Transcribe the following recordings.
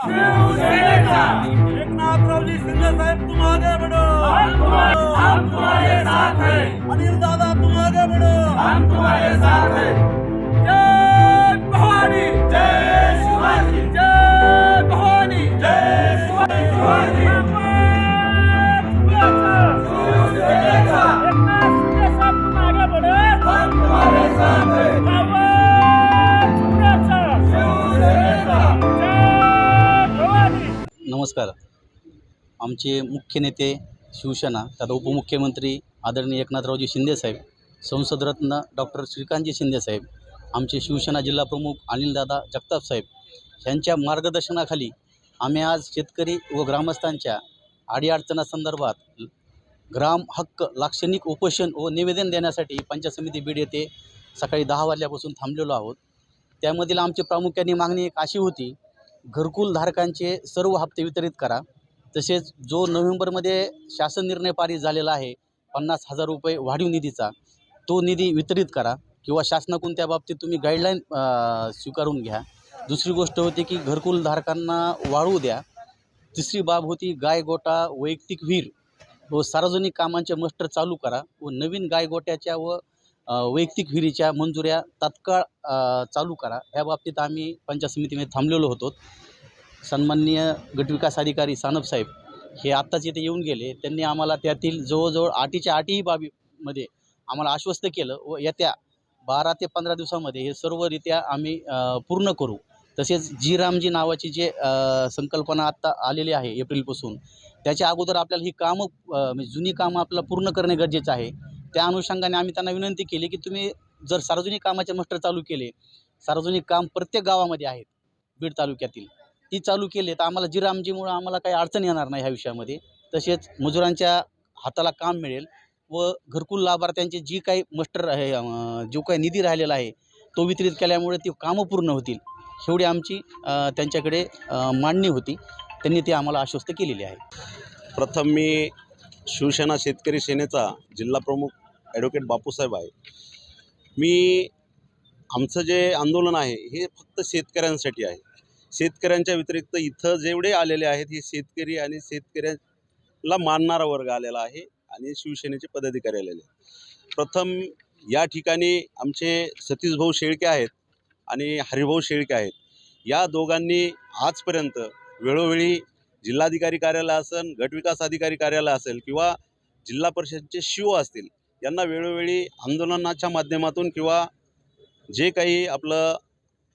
शिवसेनेचा एकनाथरावजी शिंदे साहेब तुम आगे बढ़ो, हम तुम्हारे साथ हैं, अनिल दादा तुम आगे बढ़ो, हम तुम्हारे साथ हैं। जय भवानी, जय शिवाजी, जय भवानी, जय शिवाजी। शिवसेनेचा एकनाथ शिंदे साहेब तुम आगे बढ़ो, हम तुम्हारे साथ हैं, शिवसेनेचा जय भवानी। नमस्कार. आमचे मुख्य नेते शिवसेना तथा उपमुख्यमंत्री आदरणीय एकनाथरावजी शिंदेसाहेब, संसदरत्न डॉक्टर श्रीकांतजी शिंदेसाहेब, आमचे शिवसेना जिल्हाप्रमुख अनिलदादा जगतापसाहेब यांच्या मार्गदर्शनाखाली आम्ही आज शेतकरी व ग्रामस्थांच्या अडीअडचणांसंदर्भात ग्राम हक्क लाक्षणिक उपोषण व निवेदन देण्यासाठी पंचायत समिती बीड येथे सकाळी 10 वाजल्यापासून थांबलेलो आहोत. त्यामधील आमची प्रामुख्याने मागणी एक अशी होती, घरकुल धारकांचे सर्व हप्ते वितरित करा. तसेच जो नोव्हेंबरमध्ये शासन निर्णय पारित झालेला आहे 50,000 रुपये वाढीव निधीचा, तो निधी वितरित करा किंवा शासनाकडून त्या बाबतीत तुम्ही गाईडलाईन स्वीकारून घ्या. दुसरी गोष्ट होती की घरकुल धारकांना वाढवू द्या. तिसरी बाब होती गायगोटा, वैयक्तिक विहीर व सार्वजनिक कामांचे मस्टर चालू करा व नवीन गायगोट्याच्या व वैयक्तिक विहिरीच्या मंजुऱ्या तात्काळ चालू करा. या बाबतीत आम्ही पंचायत समितीमध्ये थांबलेलो होतो. सन्माननीय गटविकास अधिकारी सानपसाहेब हे आत्ताच इथे येऊन गेले. त्यांनी आम्हाला त्यातील जवळजवळ 8च्या 8ही बाबीमध्ये आम्हाला आश्वस्त केलं व येत्या 12 ते 15 दिवसामध्ये हे सर्वरित्या आम्ही पूर्ण करू. तसेच जी रामजी नावाची जे संकल्पना आत्ता आलेली आहे एप्रिलपासून, त्याच्या अगोदर आपल्याला ही कामं म्हणजे जुनी कामं आपल्याला पूर्ण करणे गरजेचं आहे. त्या अनुषंगाने आम्ही त्यांना विनंती केली की तुम्ही जर सार्वजनिक कामाचे मस्टर चालू केले, सार्वजनिक काम प्रत्येक गावामध्ये आहेत बीड तालुक्यातील, ती चालू केले तर आम्हाला जी रामजीमुळं आम्हाला काही अडचण येणार नाही ह्या विषयामध्ये. तसेच मजुरांच्या हाताला काम मिळेल व घरकुल लाभार्थ्यांचे जी काही मस्टर आहे जो काही निधी राहिलेला आहे तो वितरित केल्यामुळे ती कामं पूर्ण होतील, एवढी आमची त्यांच्याकडे मांडणी होती. त्यांनी ती आम्हाला आश्वस्त केलेली आहे. प्रथम मी शिवसेना शेतकरी सेनेचा जिल्हाप्रमुख ॲडव्होकेट बापूसाहेब आहे. आमचं जे आंदोलन आहे हे फक्त शेतकऱ्यांसाठी आहे. शेतकऱ्यांच्या व्यतिरिक्त इथं जेवढे आलेले आहेत हे शेतकरी आणि शेतकऱ्याला मानणारा वर्ग आलेला आहे आणि शिवसेनेचे पदाधिकारी आलेले आहेत. प्रथम या ठिकाणी आमचे सतीशभाऊ शेळके आहेत आणि हरिभाऊ शेळके आहेत. या दोघांनी आजपर्यंत वेळोवेळी जिल्हाधिकारी कार्यालय असेल, गटविकास अधिकारी कार्यालय असेल किंवा जिल्हा परिषदचे शिओ असतील, यांना वेळोवेळी आंदोलनाच्या माध्यमातून किंवा जे काही आपलं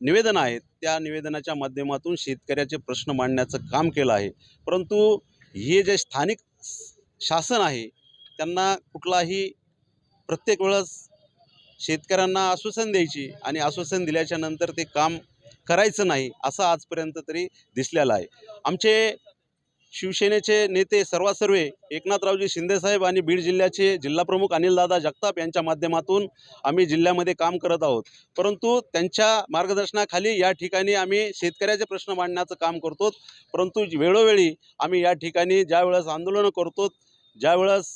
निवेदन आहेत त्या निवेदनाच्या माध्यमातून शेतकऱ्याचे प्रश्न मांडण्याचं काम केलं आहे. परंतु हे जे स्थानिक शासन आहे त्यांना कुठलाही प्रत्येक वेळेस शेतकऱ्यांना आश्वासन द्यायची आणि आश्वासन दिल्याच्या नंतर ते काम करायचं नाही असं आजपर्यंत तरी दिसलेलं आहे. आमचे शिवसेनेचे नेते सर्वासर्वे एकनाथरावजी शिंदेसाहेब आणि बीड जिल्ह्याचे जिल्हाप्रमुख अनिलदादा जगताप यांच्या माध्यमातून आम्ही जिल्ह्यामध्ये काम करत आहोत. परंतु त्यांच्या मार्गदर्शनाखाली या ठिकाणी आम्ही शेतकऱ्याचे प्रश्न मांडण्याचं काम करतो. परंतु वेळोवेळी आम्ही या ठिकाणी ज्यावेळेस आंदोलनं करतो, ज्यावेळेस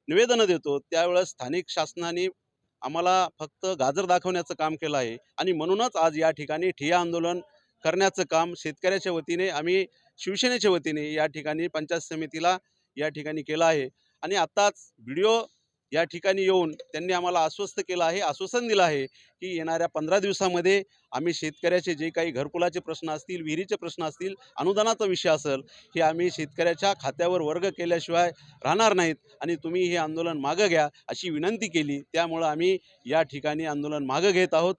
निवेदनं देतो, त्यावेळेस स्थानिक शासनाने आम्हाला फक्त गाजर दाखवण्याचं काम केलं आहे आणि म्हणूनच आज या ठिकाणी ठिय्या आंदोलन करण्याचं काम शेतकऱ्याच्या वतीने आम्ही शिवसेनेच्या वतीने या ठिकाणी पंचायत समितीला या ठिकाणी केलं आहे. आणि आत्ताच व्हिडिओ या ठिकाणी येऊन त्यांनी आम्हाला आश्वस्त केलं आहे, आश्वासन दिलं आहे की येणाऱ्या 15 दिवसामध्ये आम्ही शेतकऱ्याचे जे काही घरकुलाचे प्रश्न असतील, विहिरीचे प्रश्न असतील, अनुदानाचा विषय असेल, हे आम्ही शेतकऱ्याच्या खात्यावर वर्ग केल्याशिवाय राहणार नाहीत आणि तुम्ही हे आंदोलन मागं घ्या अशी विनंती केली. त्यामुळं आम्ही या ठिकाणी आंदोलन मागं घेत आहोत.